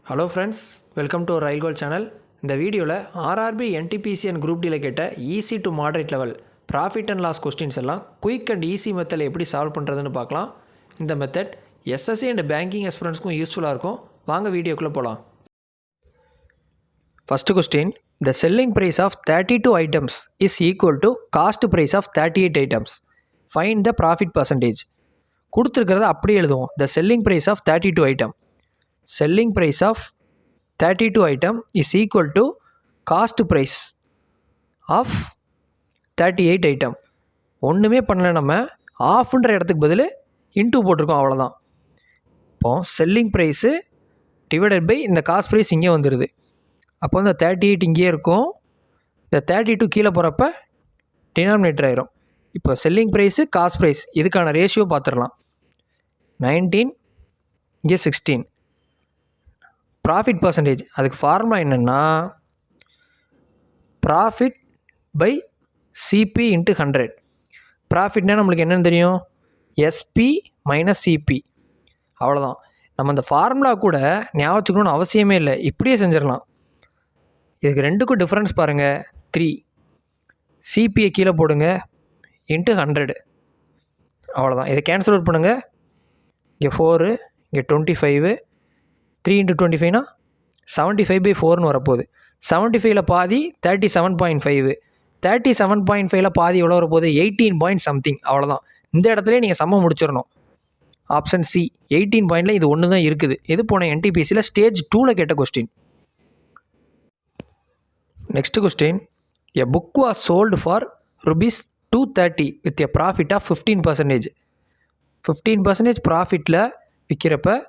Hello friends, welcome to Rail Goal channel. இந்த வீடியோவில் RRB NTPC and group டியில் கேட்ட easy to moderate level profit and loss questions எல்லாம் quick and easy மெத்தடில் எப்படி solve பண்ணுறதுன்னு பார்க்கலாம். இந்த மெத்தட் எஸ்எஸ்சி அண்ட் பேங்கிங் எக்ஸ்பீரியன்ஸ்க்கும் யூஸ்ஃபுல்லாக இருக்கும். வாங்க வீடியோக்குள்ளே போகலாம். First question, the selling price of 32 items is equal to cost price of 38 items. Find the profit percentage. கொடுத்துருக்கிறத அப்படியே எழுதுவோம். The selling price of 32 item. Selling price of 32 item is equal to cost price of 38 item. ஒன்றுமே பண்ணல, நம்ம ஆஃப்ன்ற இடத்துக்கு பதில் into போட்டிருக்கோம், அவ்வளோதான். இப்போது செல்லிங் ப்ரைஸு டிவைடட் பை இந்த காஸ்ட் ப்ரைஸ் இங்கே வந்துடுது. அப்போ இந்த 38 இங்கே இருக்கும், இந்த 32 கீழே போகிறப்ப டினாமினேட்டர் ஆயிரும். இப்போ செல்லிங் ப்ரைஸு காஸ்ட் ப்ரைஸ் இதுக்கான ரேஷியோ பார்த்துடலாம். 19 இங்கே 16. ப்ராஃபிட் பர்சன்டேஜ் அதுக்கு ஃபார்முலா என்னென்னா ப்ராஃபிட் பை சிபி இன்ட்டு 100. ப்ராஃபிட்னா நம்மளுக்கு என்னென்னு தெரியும், எஸ்பி மைனஸ் சிபி, அவ்வளோதான். நம்ம அந்த ஃபார்முலா கூட ஞாபகம் வச்சுக்கணும்னு அவசியமே இல்லை, இப்படியே செஞ்சிடலாம். இதுக்கு ரெண்டுக்கும் டிஃப்ரென்ஸ் பாருங்கள், 3. சிபியை கீழே போடுங்க, இன்ட்டு 100, அவ்வளோதான். இதை கேன்சல் அவுட் பண்ணுங்கள். இங்கே 4, இங்கே 25, 3 × 25 75/4ன்னு வரப்போகுது. 75ல் பாதி 37.5, 37.5ல் பாதி எவ்வளோ வரப்போகுது, 18 பாயிண்ட் சம்திங், அவ்வளோதான். இந்த இடத்துல நீங்கள் சம்ம முடிச்சிடணும். ஆப்ஷன் சி 18 பாயிண்டில் இது ஒன்று தான் இருக்குது. இது போன என்டிபிசியில் ஸ்டேஜ் 2ல் கேட்ட question. Next question, a book was sold for ₹230 with a profit of 15%. 15% ப்ராஃபிட்டில் விற்கிறப்ப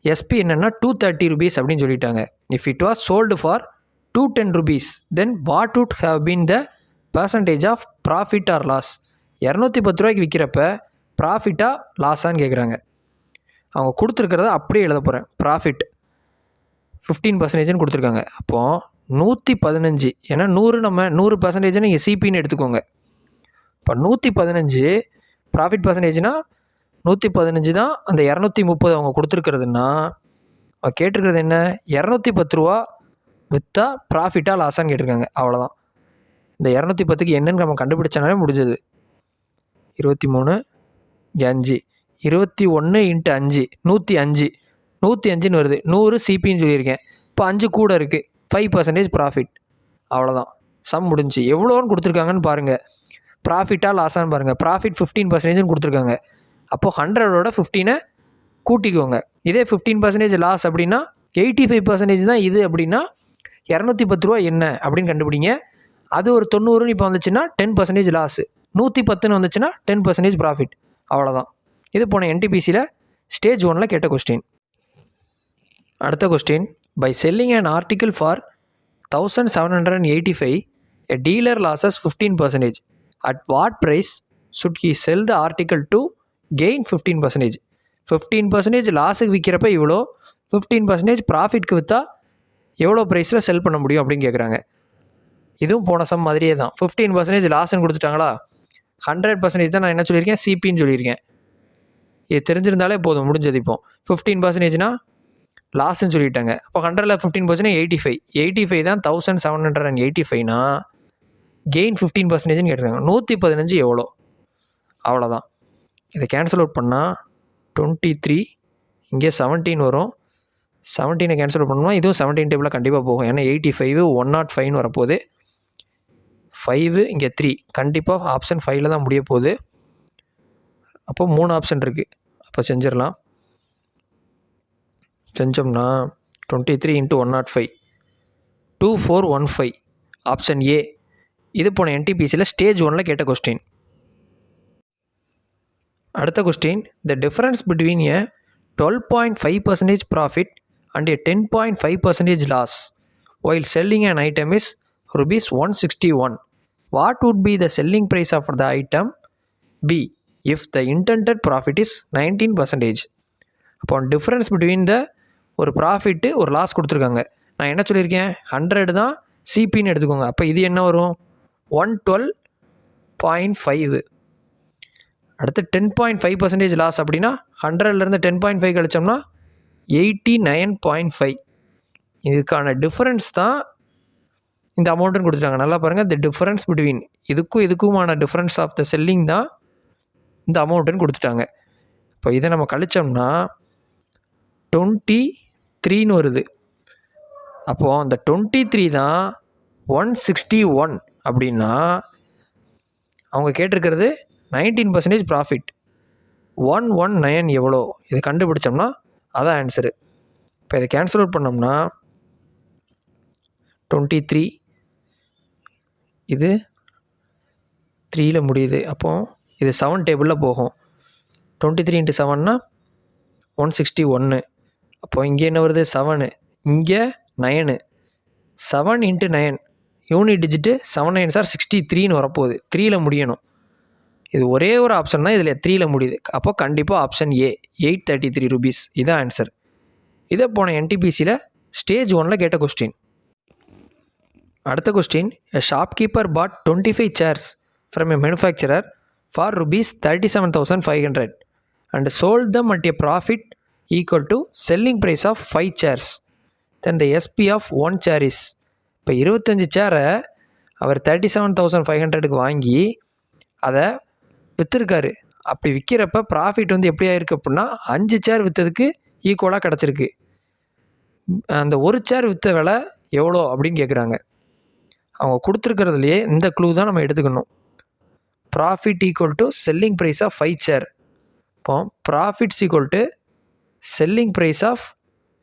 எஸ்பி என்னென்னா ₹230 அப்படின்னு சொல்லிட்டாங்க. If it was sold for ₹210 then what would have been the percentage of profit or loss. 210 ரூபாய்க்கு விற்கிறப்ப ப்ராஃபிட்டாக லாஸான்னு கேட்குறாங்க. அவங்க கொடுத்துருக்கிறத அப்படியே எழுத போகிறேன். ப்ராஃபிட் 15%ன்னு கொடுத்துருக்காங்க. அப்போது 115, ஏன்னா 100 நம்ம 100% நீங்கள் சிபின்னு எடுத்துக்கோங்க. இப்போ 115 ப்ராஃபிட் பர்சன்டேஜ்னால் 115 தான். அந்த 230 அவங்க கொடுத்துருக்கிறதுனா கேட்டிருக்கிறது என்ன, 210 ரூபா விற்றா ப்ராஃபிட்டாக லாஸான்னு கேட்டிருக்காங்க, அவ்வளோதான். இந்த 210க்கு என்னென்னு நம்ம கண்டுபிடிச்சனாலே முடிஞ்சது. 23 5 21 × 5 105, 105ன்னு வருது. 100 சிபின்னு சொல்லியிருக்கேன். இப்போ 5 கூட இருக்குது, 5% ப்ராஃபிட், அவ்வளோதான். சம் முடிஞ்சு. எவ்வளோன்னு கொடுத்துருக்காங்கன்னு பாருங்கள், ப்ராஃபிட்டாக லாஸான்னு பாருங்கள். ப்ராஃபிட் 15%ன்னு கொடுத்துருக்காங்க. அப்போது 100ஓட 15 கூட்டிக்கோங்க. இதே 15% லாஸ் அப்படின்னா 85% தான் இது அப்படின்னா 210 ரூபா என்ன அப்படின்னு கண்டுபிடிங்க. அது ஒரு 90ன்னு இப்போ வந்துச்சுன்னா 10% லாஸு, 110ன்னு வந்துச்சுன்னா 10% ப்ராஃபிட், அவ்வளோதான். இது போன என்டிபிசியில் ஸ்டேஜ் 1ல் கேட்ட கொஸ்டின். அடுத்த question, by selling an article for 1785 a dealer losses 15%. At what price should he sell the article to gain 15%. 15% லாஸுக்கு விற்கிறப்ப இவ்வளோ, 15% ப்ராஃபிட்க்கு விற்றா எவ்வளோ ப்ரைஸில் செல் பண்ண முடியும் அப்படின்னு கேட்குறாங்க. இதுவும் போன சம் மாதிரியே தான். 15% லாஸ்ன்னு கொடுத்துட்டாங்களா, 100% தான் நான் என்ன சொல்லியிருக்கேன், சிபின்னு சொல்லியிருக்கேன். இது தெரிஞ்சிருந்தாலே போதும், முடிஞ்சது. இப்போ 15%னா லாஸ்ன்னு சொல்லிட்டாங்க. அப்போ 100ல் 15% 85 தான். 1785னா கெயின் 15%ன்னு கேட்டிருக்காங்க. 115 எவ்வளோ, அவ்வளோதான். இதை கேன்சல் அவுட் பண்ணால் 23, இங்கே 17 வரும். 17 கேன்சல் அவுட் பண்ணோம்னா இதுவும் 17 டேபிளில் கண்டிப்பாக போகும். ஏன்னா 85 105ன்னு வரப்போகுது. 5 இங்கே 3, கண்டிப்பாக ஆப்ஷன் 5ல் தான் முடிய போகுது. அப்போ 3 ஆப்ஷன் இருக்குது. அப்போ செஞ்சிடலாம். செஞ்சோம்னா 23 × 105 2415, ஆப்ஷன் ஏ. இது போன என்டிபிசியில் ஸ்டேஜ் 1ல் கேட்ட கொஸ்டின். அடுத்த question, the difference between a 12.5% profit and a 10.5% loss while selling an item is ₹161. What would be the selling price of the item B if the intended profit is 19%? அப்போ difference between the ஒரு profit ஒரு loss கொடுத்துருக்காங்க. நான் என்ன சொல்லியிருக்கேன், 100 தான் சிபின்னு எடுத்துக்கோங்க. அப்போ இது என்ன வரும், 112.5. அடுத்து 10.5% லாஸ் அப்படின்னா 100லேருந்து 10.5 கழிச்சோம்னா 89.5. இதுக்கான டிஃப்ரென்ஸ் தான் இந்த அமௌண்ட்டுன்னு கொடுத்துட்டாங்க. நல்லா பாருங்கள், த டிஃப்ரென்ஸ் பிட்வீன் இதுக்குமான டிஃப்ரென்ஸ் ஆஃப் த செல்லிங் தான் இந்த அமௌண்ட்டுன்னு கொடுத்துட்டாங்க. இப்போ இதை நம்ம கழிச்சோம்னா 23ன்னு வருது. அப்போது அந்த 23 தான் 161 அப்படின்னா அவங்க கேட்டிருக்கிறது 19% ப்ராஃபிட். 119 எவ்வளோ, இதை கண்டுபிடிச்சோம்னா அதான் ஆன்சரு. இப்போ இதை கேன்சல் அவுட் பண்ணோம்னா 23 இது 3ல் முடியுது. அப்போது இது 7 டேபிளில் போகும். 23 × 7னா 161. அப்போது இங்கே என்ன வருது 7, இங்கே 9. 7 × 9 யூனிட் டிஜிட்டு 7 9 சார் 63ன்னு வரப்போகுது. 3ல் முடியணும். இது ஒரே ஒரு ஆப்ஷன் தான் இதில் 3ல் முடியுது. அப்போ கண்டிப்பாக ஆப்ஷன் ஏ 833 rupees இதான் ஆன்சர். இதை போன NTPCயில் ஸ்டேஜ் 1ல் கேட்ட கொஸ்டின். அடுத்த question, a shopkeeper bought 25 chairs from a manufacturer for rupees 37,500 and sold them at a profit equal to selling price of 5 chairs. Then the SP of 1 chair is. இப்போ 25 சேரை அவர் 37,500க்கு வாங்கி அதை விற்றுருக்காரு. அப்படி விற்கிறப்ப ப்ராஃபிட் வந்து எப்படி ஆயிருக்கு அப்படின்னா 5 சேர் விற்றதுக்கு ஈக்குவலாக கிடச்சிருக்கு. அந்த ஒரு சேர் விற்ற விலை எவ்வளோ அப்படின்னு கேட்குறாங்க. அவங்க கொடுத்துருக்கிறதுலையே இந்த க்ளூ தான் நம்ம எடுத்துக்கணும். Profit equal to selling price of 5 chair. இப்போ profits equal to selling price of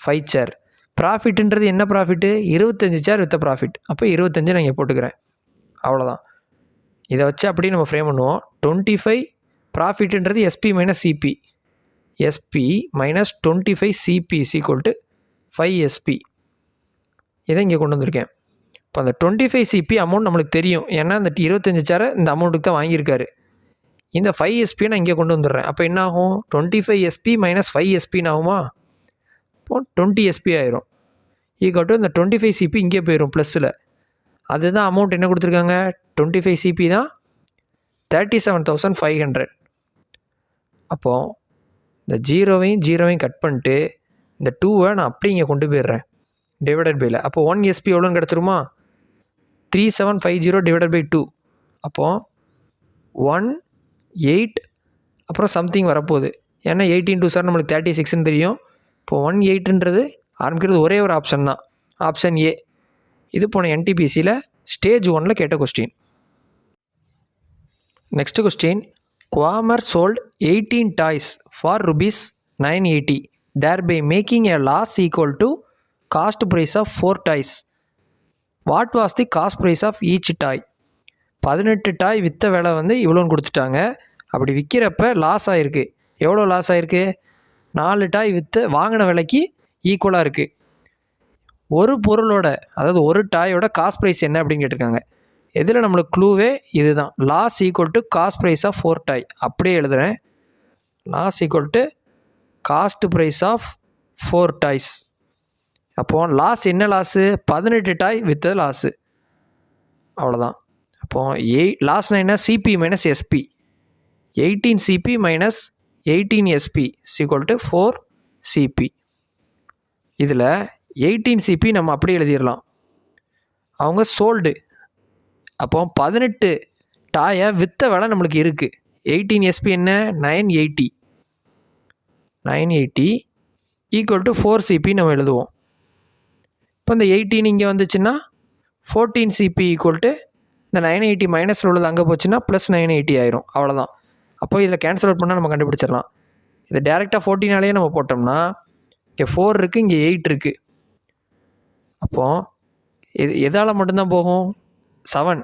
5 chair. ப்ராஃபிட்டுன்றது என்ன ப்ராஃபிட்டு? 25 சேர் விற்ற ப்ராஃபிட். அப்போ 25 நான் இங்கே போட்டுக்கிறேன். அவ்வளோதான். இதை வச்சு அப்படியே நம்ம ஃப்ரேம் பண்ணுவோம். 25 ப்ராஃபிட்டுன்றது SP minus CP. SP minus 25 CP is equal to 5 SP. இதை இங்கே கொண்டு வந்திருக்கேன். இப்போ அந்த 25 CP அமௌண்ட் நம்மளுக்கு தெரியும். ஏன்னா அந்த 25 சேரை இந்த அமௌண்ட்டுக்கு தான் வாங்கியிருக்காரு. இந்த 5 SP நான் இங்கே கொண்டு வந்துடுறேன். அப்போ என்ன ஆகும்? 25 SP மைனஸ் 5 SPன்னு ஆகுமா? இப்போது 20 SP ஆயிரும். ஈக்குவல் இந்த 25 CP இங்கே போயிடும் ப்ளஸில். அதுதான் அமௌண்ட் என்ன கொடுத்துருக்காங்க? 25 CP தான் 37,500. அப்போது இந்த ஜீரோவையும் கட் பண்ணிட்டு இந்த 2வை நான் அப்படியே இங்கே கொண்டு போயிடுறேன் டிவைடட் பையில். அப்போ 1 SP எவ்வளோன்னு கிடச்சிருமா? 3750 டிவைடட் பை 2. அப்போது 18 அப்புறம் சம்திங் வரப்போகுது. ஏன்னா 18 2 சார் நம்மளுக்கு 36ன்னு தெரியும். இப்போ 18ன்றது ஆரம்பிக்கிறது ஒரே ஒரு ஆப்ஷன் தான், ஆப்ஷன் ஏ. இது போன NTPCயில் ஸ்டேஜ் 1ல் கேட்ட question. Next question, Qamar sold 18 toys for rupees 980 thereby making a loss equal to cost price of 4 toys. What was the cost price of each toy? 18 டாய் விற்ற விலை வந்து இவ்வளோன்னு கொடுத்துட்டாங்க. அப்படி விற்கிறப்ப லாஸ் ஆகிருக்கு. எவ்வளோ லாஸ் ஆகிருக்கு? 4 டாய் வாங்கின விலைக்கு ஈக்குவலாக இருக்குது. ஒரு பொருளோட, அதாவது ஒரு டாயோட காஸ்ட் ப்ரைஸ் என்ன அப்படின்னு கேட்டிருக்காங்க. எதில் நம்மளுக்கு க்ளூவே இதுதான். Loss equal to cost price of 4 toy. அப்படியே எழுதுகிறேன். Loss equal to cost price of 4 toys. அப்போது லாஸ் என்ன லாஸு? 18 டாய் விற்றது லாஸு. அவ்வளோதான். அப்போது லாஸ்னா என்ன? CP minus SP. 18 CP minus 18 SP equal to 4 CP. இதில் 18 CP நம்ம அப்படியே எழுதிடலாம். அவங்க சோல்டு. அப்போ 18 டாயை விற்ற விலை நம்மளுக்கு இருக்குது. 18 SP என்ன? 980 ஈக்குவல் டு 4 CP நம்ம எழுதுவோம். இப்போ இந்த 18 இங்கே வந்துச்சுன்னா 14 CP ஈக்குவல் டு இந்த 980 மைனஸில் உள்ளது அங்கே போச்சுன்னா ப்ளஸ் 980 ஆயிரும். அவ்வளோதான். அப்போ இதில் கேன்சல் அவுட் பண்ணால் நம்ம கண்டுபிடிச்சிடலாம். இதை டேரெக்டாக 14ஆலேயே நம்ம போட்டோம்னா இங்கே 4 இருக்குது, இங்கே 8 இருக்குது. அப்போது எதால் மட்டும்தான் போகும்? 7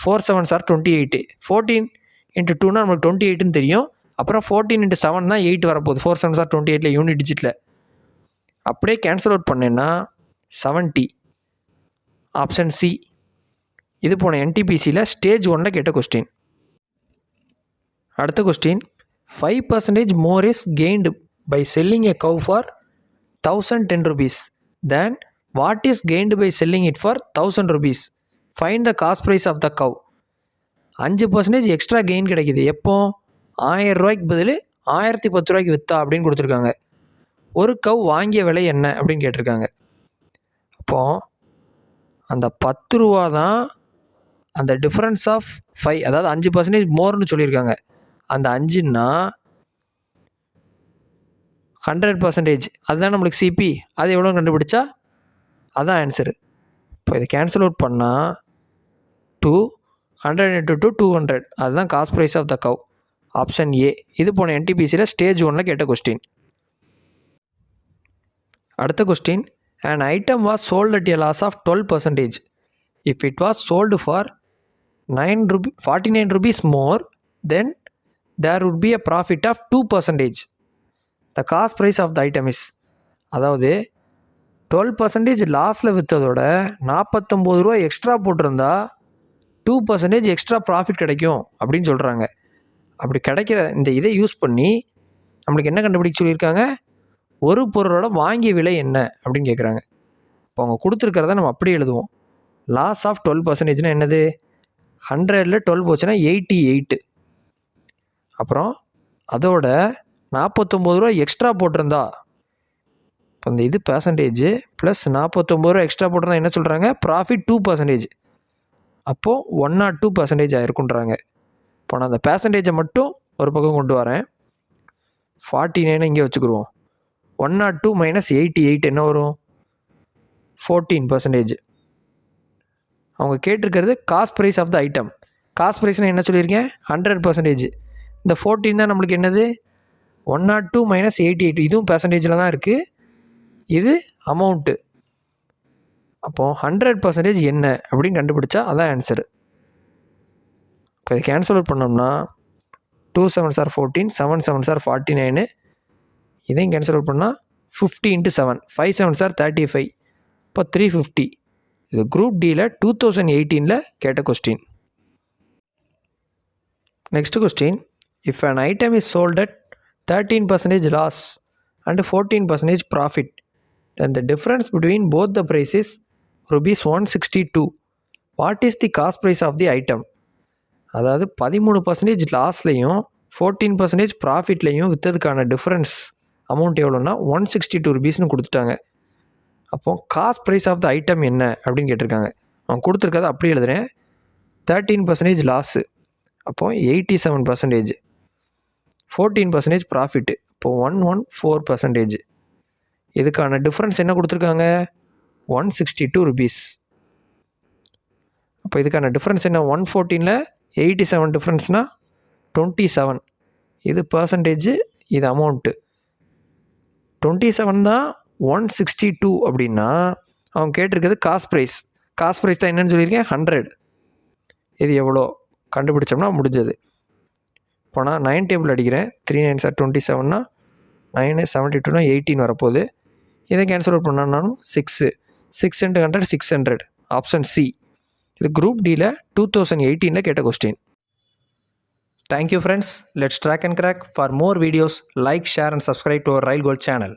4 7 சார் 28. 14 × 2னா நம்மளுக்கு 28ன்னு தெரியும். அப்புறம் 14 × 7 தான் 8 வரப்போகுது. 4 7 சார் 28ல யூனிட் டிஜிட்டில். அப்படியே கேன்சல் அவுட் பண்ணேன்னா 70. Option C. இது போன NTPCயில் ஸ்டேஜ் 1ல் கேட்ட கொஸ்டின். அடுத்த question, 5% more is gained by selling a cow for 1010 rupees than what is gained by selling it for 1000 rupees. Find the cost price of the cow. 5% extra gain கிடைக்கிது. எப்போ? 1000 ரூபாய்க்கு பதில் 1010 ரூபாய்க்கு விற்றா அப்படின்னு கொடுத்துருக்காங்க. ஒரு கவ் வாங்கிய விலை என்ன அப்படின்னு கேட்டிருக்காங்க. அப்போது அந்த 10 ரூபா தான் அந்த டிஃப்ரென்ஸ் ஆஃப் 5, அதாவது 5% மோர்னு சொல்லியிருக்காங்க. அந்த 5ன்னா 100%, அதுதான் நம்மளுக்கு சிபி. அது எவ்வளோ கண்டுபிடிச்சா அதான் ஆன்சரு. இப்போ இதை கேன்சல் அவுட் பண்ணால் 100 × 2 200, அதுதான் cost price of the cow. Option A. இது போன என்டிபிசியில் ஸ்டேஜ் 1ல் கேட்ட கொஸ்டின். அடுத்த question, an item was sold at a loss of 12%. If it was sold for 49 rupees more, then there would be a profit of 2%. The cost price of the item is, அதாவது 12% லாஸில் விற்றதோட 49 ரூபா extra போட்டிருந்தா 2% extra profit கிடைக்கும் அப்படின்னு சொல்கிறாங்க. அப்படி கிடைக்கிற இந்த இதை யூஸ் பண்ணி நம்மளுக்கு என்ன கண்டுபிடிக்க சொல்லியிருக்காங்க, ஒரு பொருளோட வாங்கிய விலை என்ன அப்படின்னு கேட்குறாங்க. இப்போ அவங்க கொடுத்துருக்கிறத நம்ம அப்படியே எழுதுவோம். லாஸ் ஆஃப் 12%னா என்னது, 100ல் 12 போச்சுன்னா 88. அப்புறம் அதோட 49 ரூபா எக்ஸ்ட்ரா போட்டிருந்தா, இப்போ இந்த இது பர்சன்டேஜ் ப்ளஸ் 49 ரூபா எக்ஸ்ட்ரா போட்டிருந்தா என்ன சொல்கிறாங்க, ப்ராஃபிட் 2%. அப்போது 102% ஆயிருக்குன்றாங்க. இப்போ நான் அந்த பர்சன்டேஜை மட்டும் ஒரு பக்கம் கொண்டு வரேன். 49 இங்கே வச்சுக்கிடுவோம். 102 - 88 என்ன வரும், 14%. அவங்க கேட்டிருக்கிறது cost price of the item. Cost ப்ரைஸ்னால் என்ன சொல்லியிருக்கேன், 100%. இந்த 14 தான் நம்மளுக்கு என்னது, 102 - 88. இதுவும் பர்சன்டேஜில் தான் இருக்குது, இது அமௌண்ட்டு. அப்போது 100% என்ன அப்படின்னு கண்டுபிடிச்சா அதான் ஆன்சரு. இப்போ இதை கேன்சல் அவுட் பண்ணோம்னா 2 7s are 14, 7 7s are 49. இதையும் கேன்சல் அவுட் பண்ணால் 50 × 7, 5 7s are 35. இப்போ 350. இது குரூப் டியில் 2018ல் கேட்ட question. Next question, if an item is sold at 13% loss and 14% profit, then the difference between both the price is rupees 162. What is the cost price of the item? அதாவது 13% லாஸ்லையும் 14% ப்ராஃபிட்லையும் விற்றதுக்கான difference amount எவ்வளோன்னா 162 rupeesனு கொடுத்துட்டாங்க. அப்போது cost price of the item என்ன அப்படின்னு கேட்டிருக்காங்க. அவங்க கொடுத்துருக்கதை அப்படி எழுதுகிறேன். 13% லாஸு, அப்போது 87%. 14% ப்ராஃபிட்டு, இப்போது 114%. இதுக்கான டிஃப்ரென்ஸ் என்ன கொடுத்துருக்காங்க, 162 rupees. அப்போ இதுக்கான டிஃப்ரென்ஸ் என்ன, 114ல் 87 டிஃப்ரென்ஸ்னால் 27. இது பர்சன்டேஜ், இது அமௌண்ட்டு. 27 தான் 162 அப்படின்னா அவங்க கேட்டிருக்கிறது காஸ்ட் ப்ரைஸ். காஸ்ட் ப்ரைஸ் தான் என்னென்னு சொல்லியிருக்கேன், 100. இது எவ்வளோ கண்டுபிடிச்சோம்னா முடிஞ்சது. இப்போ நான் 9 டேபிள் அடிக்கிறேன். 3 9s are 27னா 9 72னா 18 வரப்போகுது. இதை கேன்சல் அவுட் பண்ணாலும் 6 × 100 600. Option C. இது குரூப் டியில் 2018ல் கேட்ட question. Thank you friends. Let's track and crack. For more videos like, share and subscribe to our Rail Gold channel.